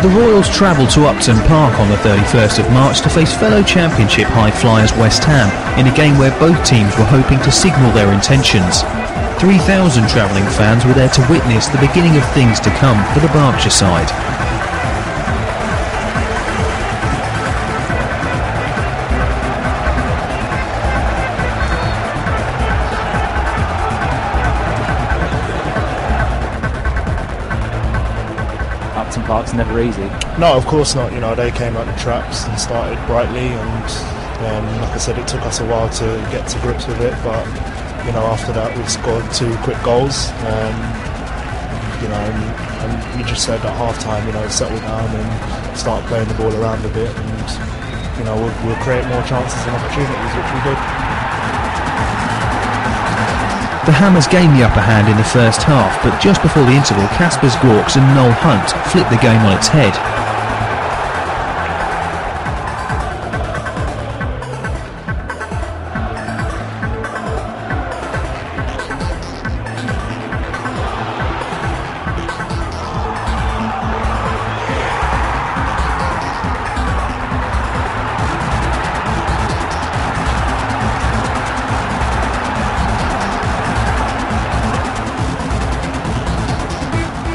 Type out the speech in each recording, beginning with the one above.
The Royals travel to Upton Park on the 31st of March to face fellow Championship high flyers West Ham in a game where both teams were hoping to signal their intentions. 3,000 travelling fans were there to witness the beginning of things to come for the Berkshire side. Upton Park's never easy. No, of course not. You know, they came out the traps and started brightly, and like I said, it took us a while to get to grips with it, but you know, after that we scored 2 quick goals, you know, and we just said at half time, you know, settle down and start playing the ball around a bit, and you know, we'll create more chances and opportunities, which we did. The Hammers gained the upper hand in the first half, but just before the interval, Kaspers Gorks and Noel Hunt flipped the game on its head.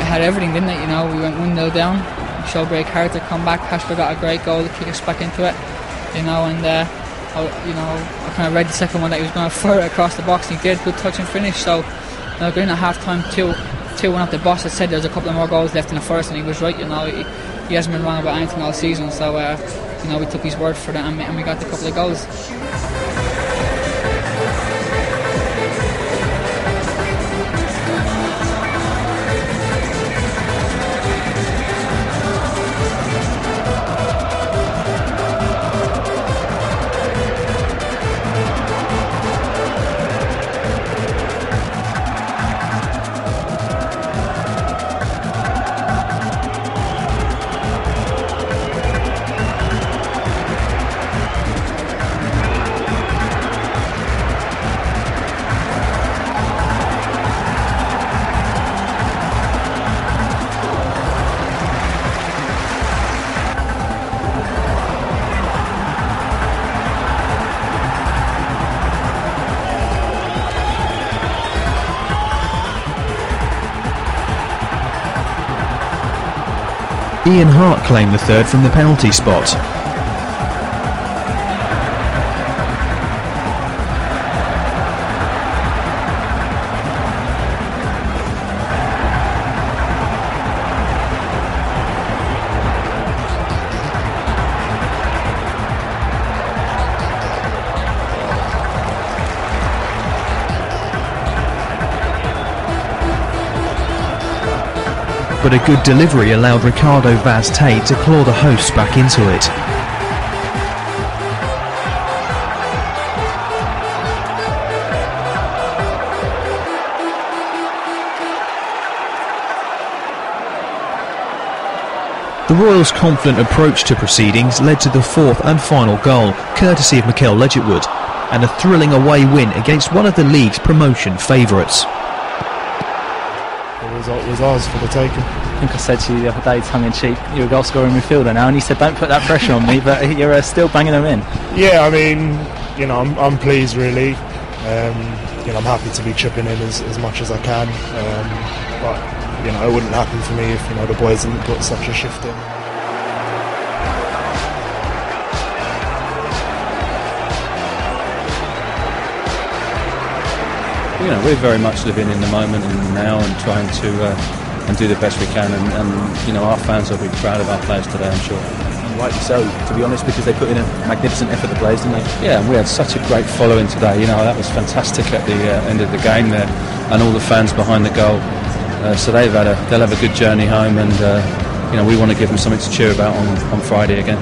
Had everything, didn't it? You know, we went 1-0 down, showed great character, come back. Kasper got a great goal to kick us back into it, you know, and I kind of read the second one that he was going to fire it across the box, and he did. Good touch and finish. So, you know, going at half time, 2-1 up. The boss had said there's a couple of more goals left in the first, and he was right. You know, he hasn't been wrong about anything all season. So, you know, we took his word for that, and we got the couple of goals. Ian Hart claimed the third from the penalty spot. But a good delivery allowed Ricardo Vaz-Tate to claw the hosts back into it. The Royals' confident approach to proceedings led to the fourth and final goal, courtesy of Mikel Ledgerwood, and a thrilling away win against one of the league's promotion favourites. The result was ours for the taking. I think I said to you the other day, tongue-in-cheek, you're a goal-scoring midfielder now, and you said don't put that pressure on me, but you're still banging them in. Yeah, I mean, you know, I'm pleased really. You know, I'm happy to be chipping in as much as I can, but you know, it wouldn't happen for me if, you know, the boys didn't put such a shift in. You know, we're very much living in the moment and now, and trying to and do the best we can, and you know, our fans will be proud of our players today, I'm sure. Rightly so, to be honest, because they put in a magnificent effort, the players, didn't they? Yeah, and we had such a great following today. You know, that was fantastic at the end of the game there, and all the fans behind the goal. So they'll have a good journey home, and you know, we want to give them something to cheer about on Friday again.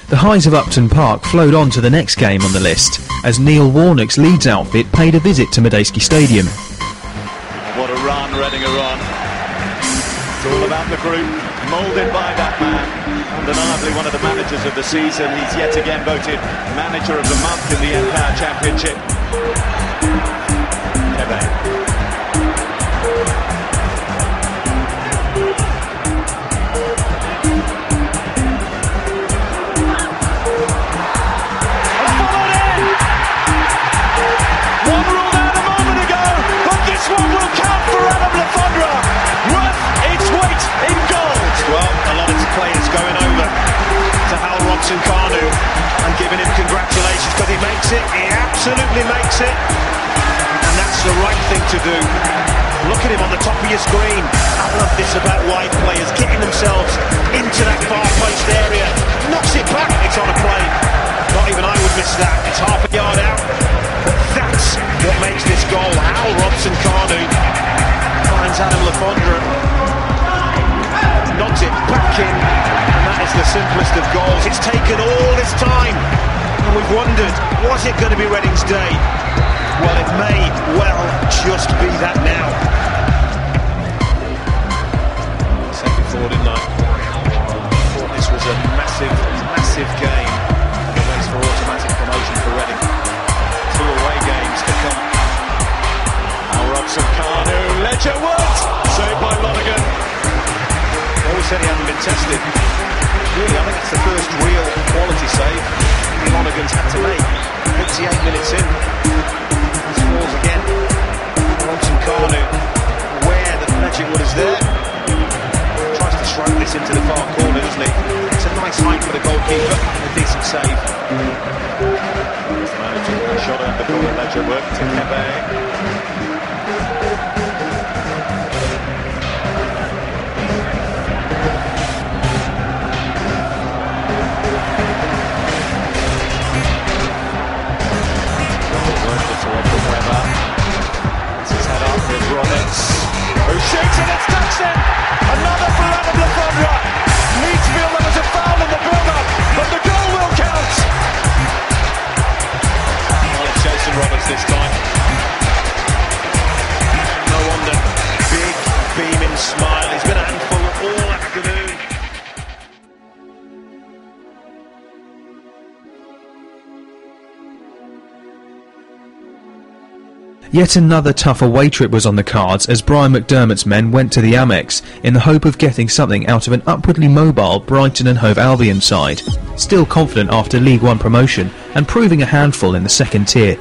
The highs of Upton Park flowed on to the next game on the list, as Neil Warnock's Leeds outfit paid a visit to Madejski Stadium. What a run Reading are on. It's all about the group, moulded by that man. Undeniably one of the managers of the season. He's yet again voted Manager of the Month in the Empire Championship. Kebe. Robson Kanu and giving him congratulations because he makes it, he absolutely makes it, and that's the right thing to do. Look at him on the top of your screen. I love this about wide players, getting themselves into that far-placed area, knocks it back, it's on a plane. Not even I would miss that, it's half a yard out, but that's what makes this goal. How Robson Kanu finds Adam Lafondra, nods it back in, and that is the simplest of goals. It's taken all this time, and we've wondered, was it going to be Reading's day? Well, it may well just be that now. I said before, didn't I? I thought this was a massive, massive game in the race for automatic promotion for Reading. 2 away games to come. Now Robson Kanu, Ledger Woods, saved by Lonergan. Always said he hadn't been tested. Really, I think it's the first real quality save Lonergan's had to make. 88 minutes in. He scores again. Robson Kanu, aware that Ledger Wood is there. Tries to stroke this into the far corner, doesn't he? It's a nice height for the goalkeeper. A decent save. A shot at the corner, Ledger Wood to Kebe. Who shoots and it's touched it! Another for Adam Lafondra! Needs feel there was a foul in the build-up, but the goal will count! Well, it's Jason Roberts this time. No wonder. Big, beaming smile. He's been a handful all afternoon. Yet another tough away trip was on the cards as Brian McDermott's men went to the Amex in the hope of getting something out of an upwardly mobile Brighton and Hove Albion side, still confident after League One promotion and proving a handful in the second tier.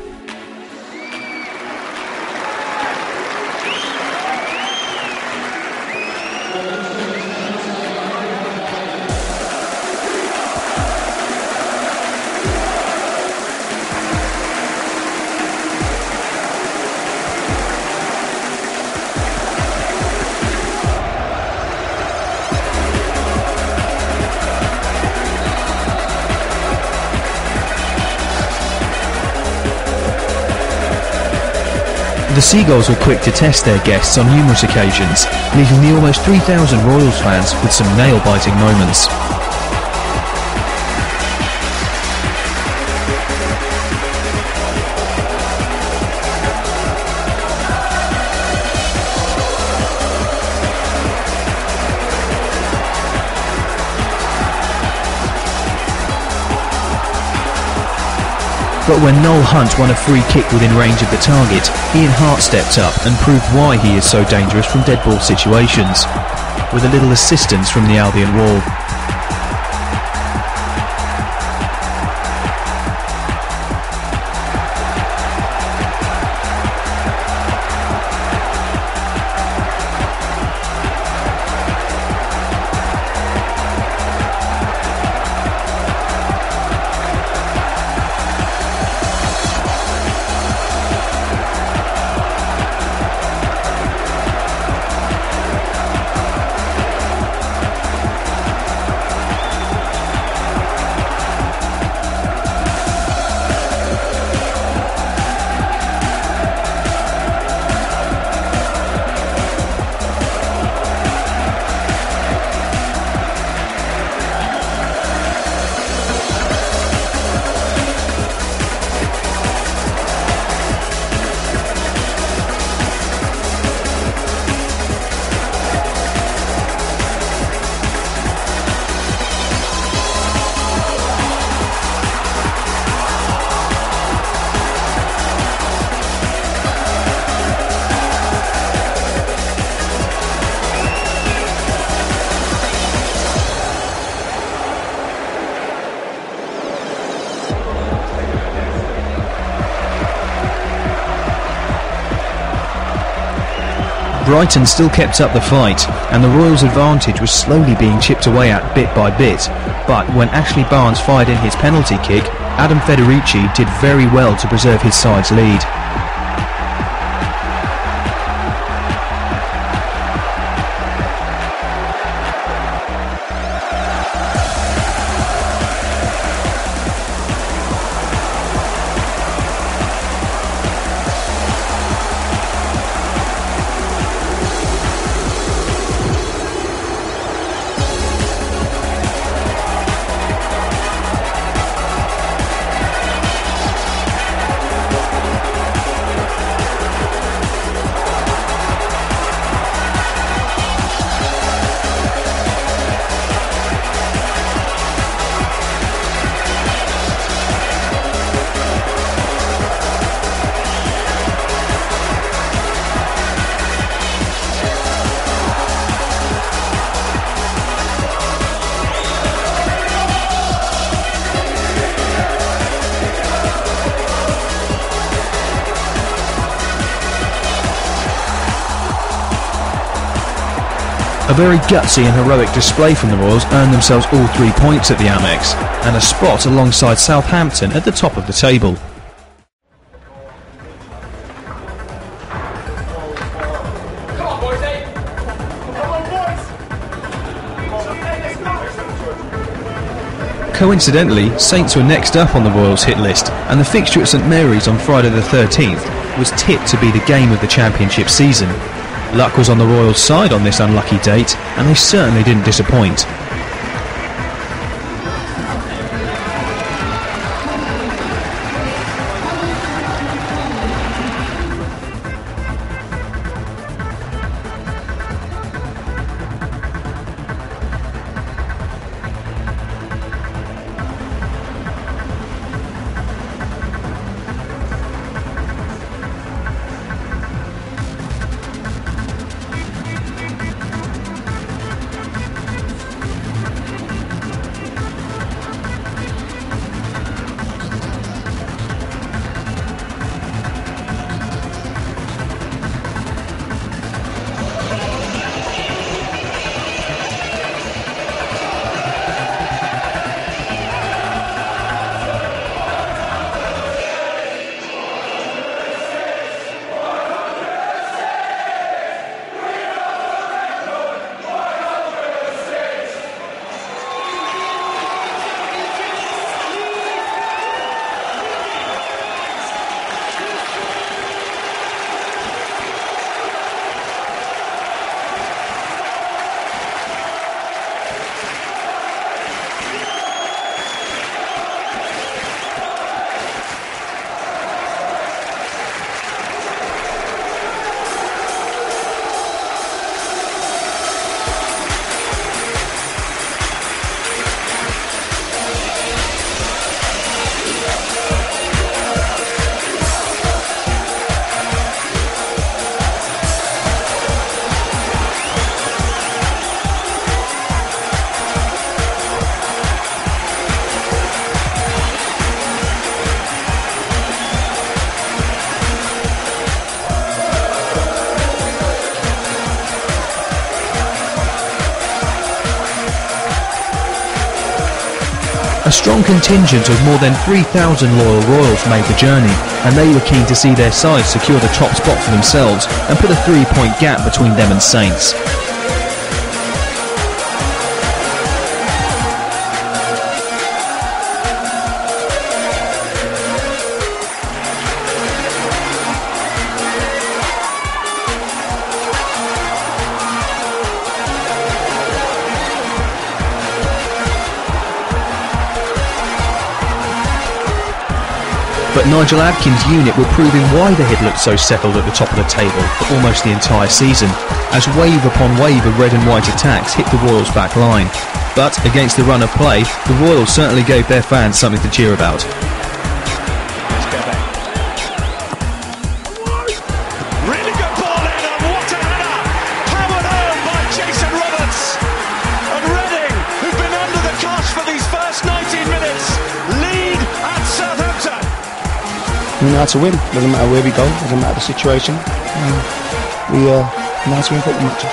The Seagulls were quick to test their guests on numerous occasions, leaving the almost 3,000 Royals fans with some nail-biting moments. But when Noel Hunt won a free kick within range of the target, Ian Hart stepped up and proved why he is so dangerous from dead ball situations, with a little assistance from the Albion wall. Brighton still kept up the fight, and the Royals' advantage was slowly being chipped away at bit by bit. But when Ashley Barnes fired in his penalty kick, Adam Federici did very well to preserve his side's lead. A very gutsy and heroic display from the Royals earned themselves all 3 points at the Amex, and a spot alongside Southampton at the top of the table. Coincidentally, Saints were next up on the Royals' hit list, and the fixture at St Mary's on Friday the 13th was tipped to be the game of the championship season. Luck was on the Royals' side on this unlucky date, and they certainly didn't disappoint. A strong contingent of more than 3,000 loyal Royals made the journey, and they were keen to see their side secure the top spot for themselves and put a 3-point gap between them and Saints. But Nigel Adkins' unit were proving why they had looked so settled at the top of the table for almost the entire season, as wave upon wave of red and white attacks hit the Royals' back line. But against the run of play, the Royals certainly gave their fans something to cheer about. Really good ball in, and what a header! Hammered home by Jason Roberts. And Reading, who've been under the cosh for these first 19 minutes, lead at Southampton. We know how to win. Doesn't matter where we go. Doesn't matter the situation. We nice win football matches.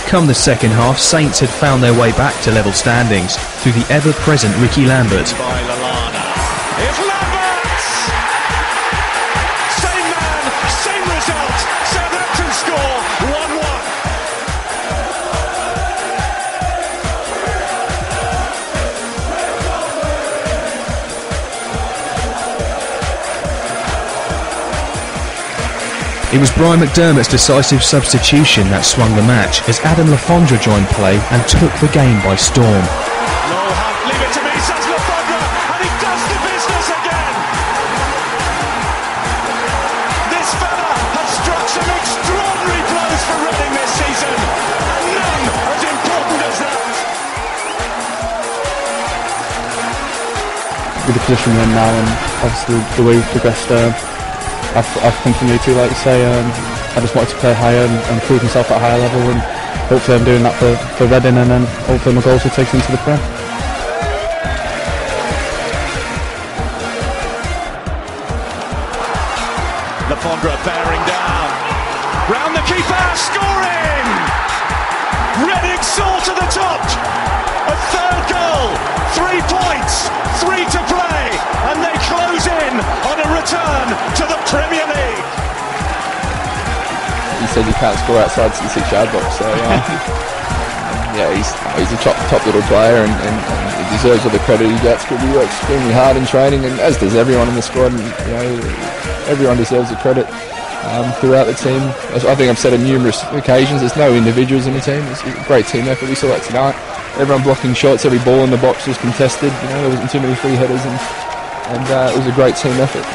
Come the second half, Saints had found their way back to level standings through the ever-present Ricky Lambert. By Lallana. It's Lambert! Same man, same result. Southampton score 1-1. It was Brian McDermott's decisive substitution that swung the match as Adam Lafondra joined play and took the game by storm. Noel Hunt, leave it to me, says Lafondra, and he does the business again. This fella has struck some extraordinary blows for Reading this season, and none as important as that. With the position we're in now, and obviously the way we've progressed, I've continued to, like you say, I just wanted to play higher and prove myself at a higher level, and hopefully I'm doing that for Reading, and then hopefully my goals will take us into the Prem. Lafondra bearing down, round the keeper, scoring! Reading soar to the top, a third goal, 3 points, 3 to play, and they close in on a return to the Premier League. He said you can't score outside the 6-yard box, so yeah, he's a top little player, and he deserves all the credit he gets because he works extremely hard in training, and as does everyone in the squad, and everyone deserves the credit throughout the team. I think I've said on numerous occasions, there's no individuals in the team. It's a great team effort. We saw that tonight. Everyone blocking shots, every ball in the box was contested. There wasn't too many free headers, and it was a great team effort.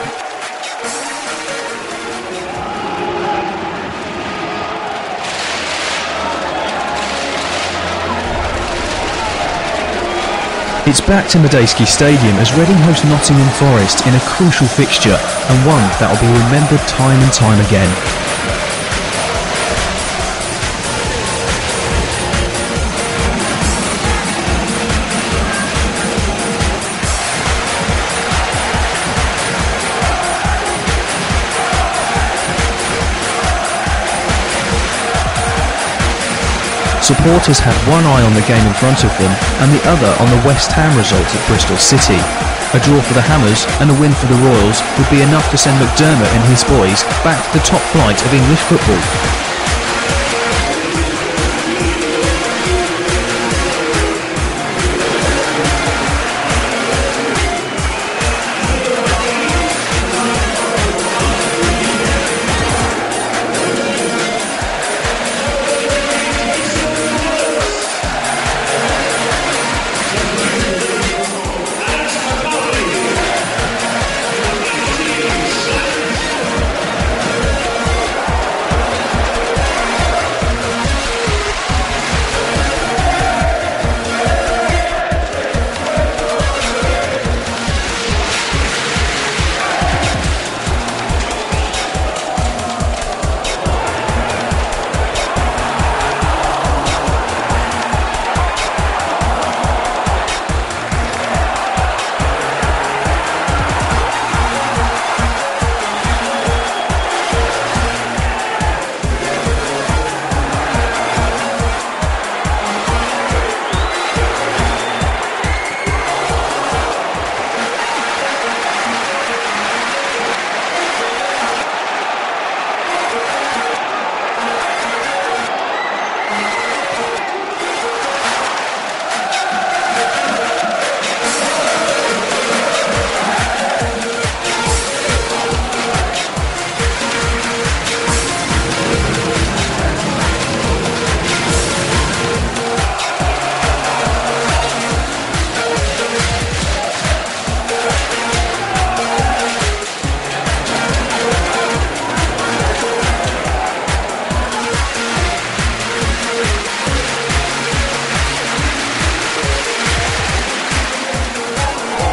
It's back to Madejski Stadium as Reading host Nottingham Forest in a crucial fixture, and one that will be remembered time and time again. Supporters had one eye on the game in front of them and the other on the West Ham result at Bristol City. A draw for the Hammers and a win for the Royals would be enough to send McDermott and his boys back to the top flight of English football.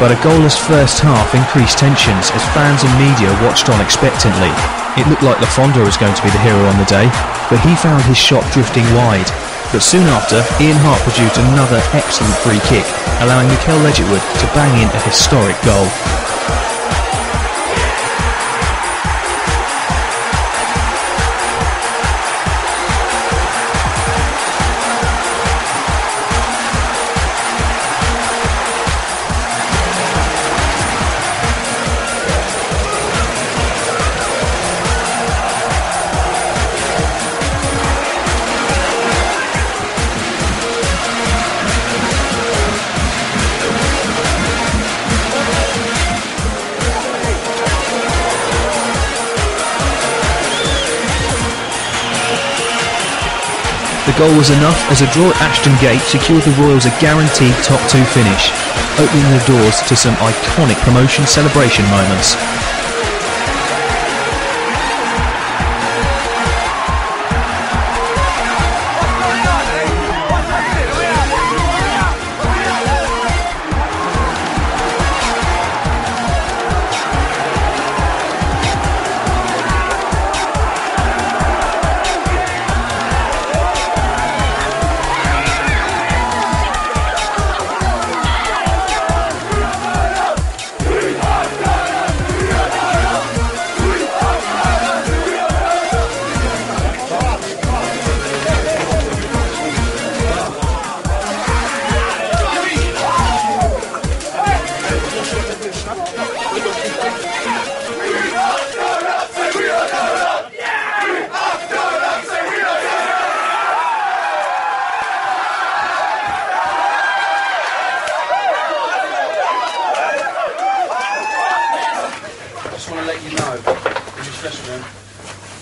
but a goalless first half increased tensions as fans and media watched on expectantly. It looked like Lafonda was going to be the hero on the day, but he found his shot drifting wide. But soon after, Ian Hart produced another excellent free kick, allowing Mikel Ledgetwood to bang in a historic goal. The goal was enough as a draw at Ashton Gate secured the Royals a guaranteed top 2 finish, opening the doors to some iconic promotion celebration moments.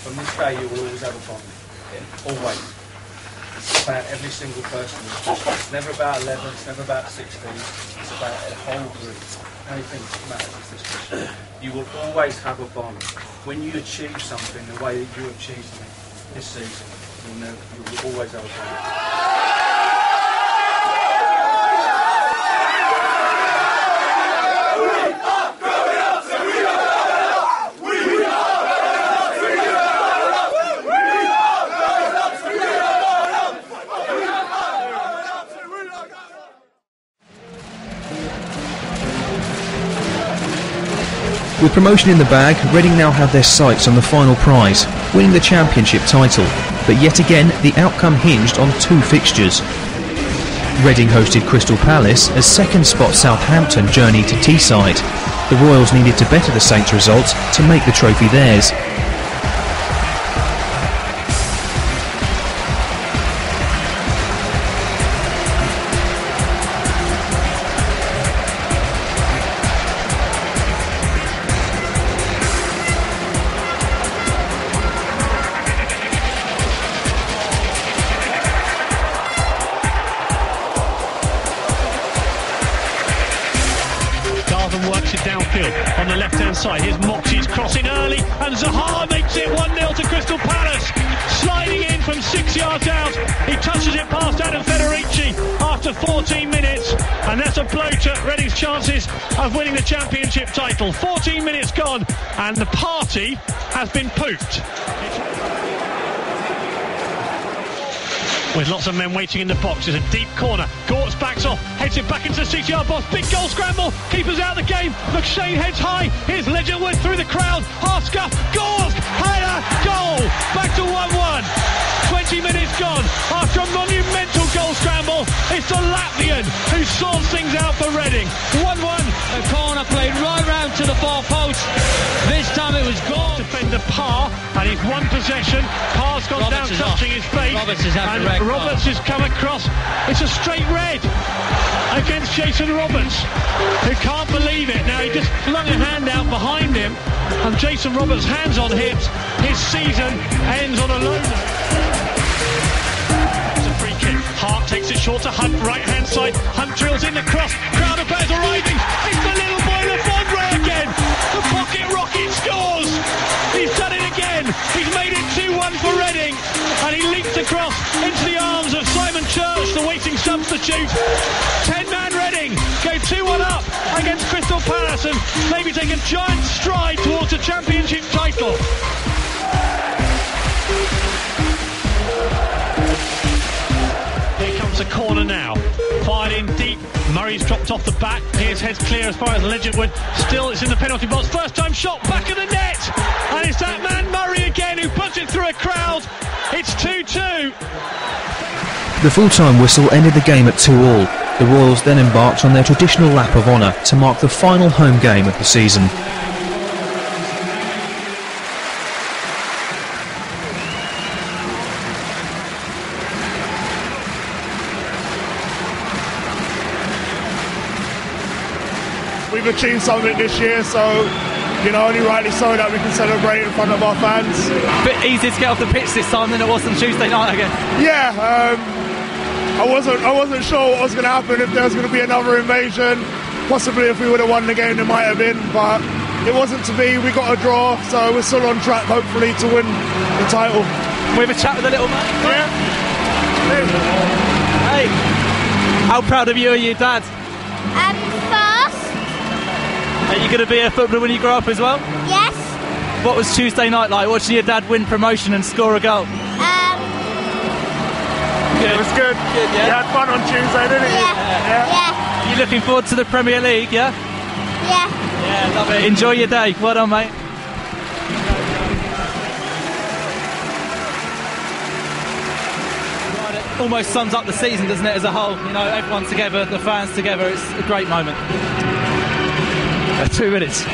From this day you will always have a bond. Always. It's about every single person. It's never about 11, it's never about 16. It's about a whole group. Anything that matters is this question. You will always have a bond. When you achieve something the way that you achieved it this season, you will always have a bond. With promotion in the bag, Reading now have their sights on the final prize, winning the championship title. But yet again, the outcome hinged on 2 fixtures. Reading hosted Crystal Palace as second spot Southampton journeyed to Teesside. The Royals needed to better the Saints' results to make the trophy theirs. Works it downfield on the left-hand side. Here's Moxie's crossing early, and Zaha makes it 1-0 to Crystal Palace. Sliding in from 6 yards out, he touches it past Adam Federici after 14 minutes, and that's a blow to Reading's chances of winning the championship title. 14 minutes gone, and the party has been pooped. With lots of men waiting in the box, there's a deep corner. Gortz backs off, heads it back into the 6-yard box. Big goal scramble, keeper's out of the game. McShane heads high, here's Ledgetwood through the crowd. Half scuff, Gortz, header, goal. Back to 1-1. 20 minutes gone. After a monumental goal scramble, it's the Latvian who sorts things out for Reading. 1-1. A corner played right round to the far post. This time it was goal. Defender Parr, and he's one possession. Parr's gone down touching his face. Roberts has come across. It's a straight red against Jason Roberts, who can't believe it. Now he just flung a hand out behind him, and Jason Roberts' hands on hips. His season ends on a low note. It's a free kick. Hart takes it short to Hunt, right hand side. Hunt drills in the cross. Crowd of players arriving. It's the little boy Lafondre again. The pocket rocket scores. He's done it again. He's made it 2-1 for Reading, and he leaps across into the arms of Simon Church, the waiting substitute. 10-man Reading go 2-1 up. against Crystal Palace and maybe take a giant stride towards a championship title. Here comes a corner now. Fired in deep. Murray's dropped off the back. Here's heads clear as far as Legend went. Still, it's in the penalty box. First time shot, back of the net. And it's that man Murray again who puts it through a crowd. It's 2-2. The full-time whistle ended the game at 2-all. The Royals then embarked on their traditional lap of honour to mark the final home game of the season. We've achieved something this year, so only rightly so that we can celebrate in front of our fans. Bit easier to get off the pitch this time than it was on Tuesday night again. Yeah, I wasn't sure what was going to happen, if there was going to be another invasion. Possibly if we would have won the game there might have been, but it wasn't to be. We got a draw, so we're still on track hopefully to win the title. We have a chat with the little man. Yeah. Hey, how proud of you are you, Dad? First. Are you going to be a footballer when you grow up as well? Yes. What was Tuesday night like, watching your dad win promotion and score a goal? It was good. Yeah? You had fun on Tuesday, didn't you? Yeah. Are you looking forward to the Premier League, yeah? Yeah. Yeah, love it. Enjoy your day. Well done, mate. It almost sums up the season, doesn't it, as a whole? Everyone together, the fans together. It's a great moment. 2 minutes.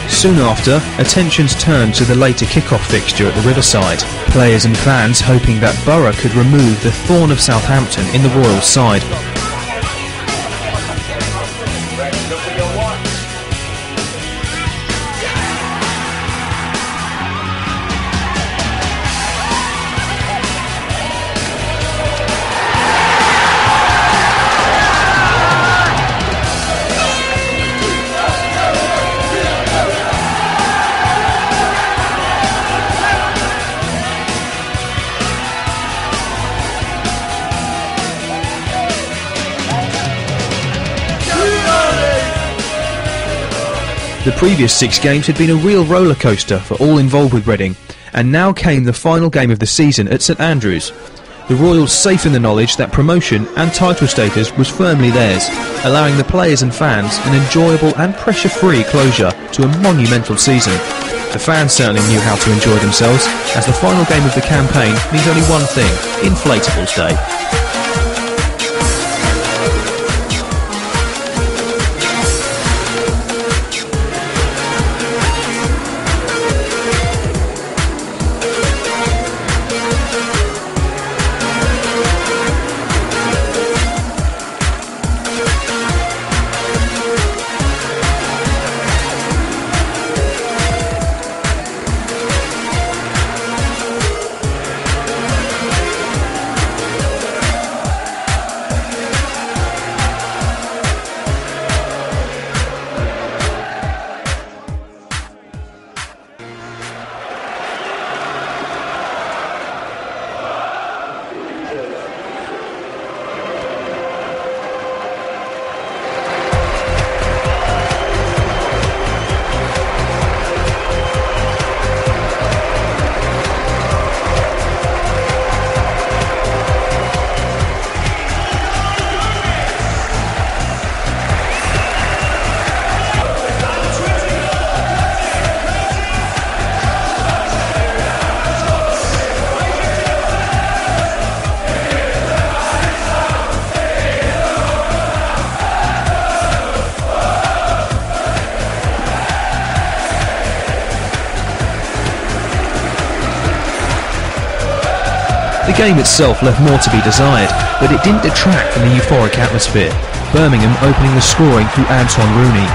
Soon after, attentions turned to the later kick-off fixture at the Riverside. Players and fans hoping that Borough could remove the thorn of Southampton in the Royals' side. The previous 6 games had been a real roller coaster for all involved with Reading, and now came the final game of the season at St Andrews. The Royals safe in the knowledge that promotion and title status was firmly theirs, allowing the players and fans an enjoyable and pressure-free closure to a monumental season. The fans certainly knew how to enjoy themselves, as the final game of the campaign means only one thing: Inflatables Day. The game itself left more to be desired, but it didn't detract from the euphoric atmosphere. Birmingham opening the scoring through Antoine Rooney.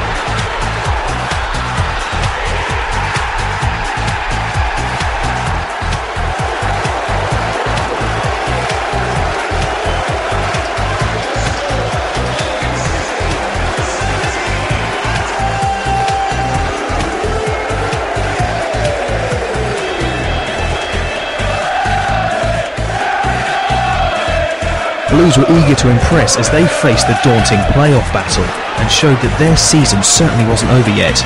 Blues were eager to impress as they faced the daunting playoff battle and showed that their season certainly wasn't over yet.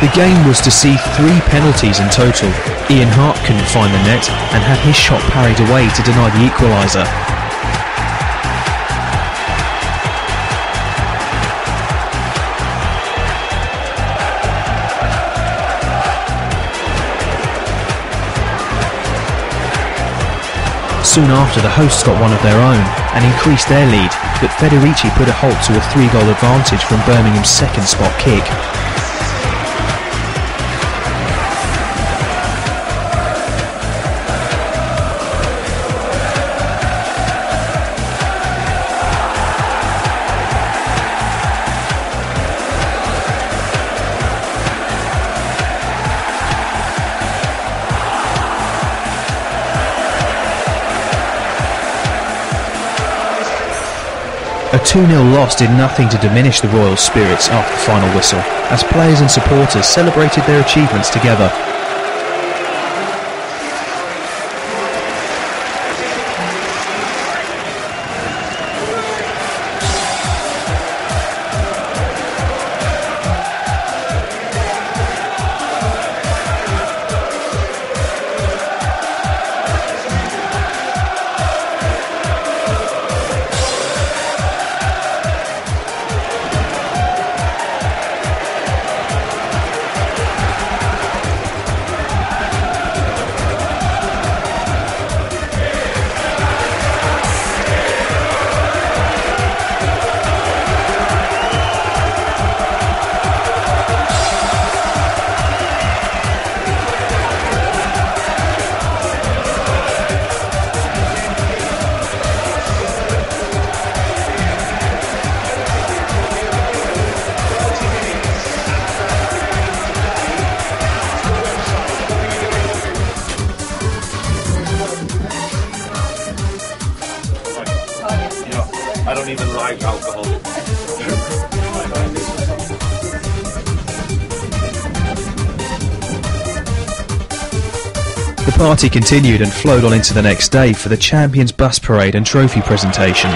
The game was to see 3 penalties in total. Ian Hart couldn't find the net and had his shot parried away to deny the equaliser. Soon after, the hosts got one of their own and increased their lead, but Federici put a halt to a 3-goal advantage from Birmingham's second spot kick. A 2-0 loss did nothing to diminish the Royals' spirits after the final whistle, as players and supporters celebrated their achievements together. I don't even like alcohol. The party continued and flowed on into the next day for the Champions Bus Parade and Trophy presentation.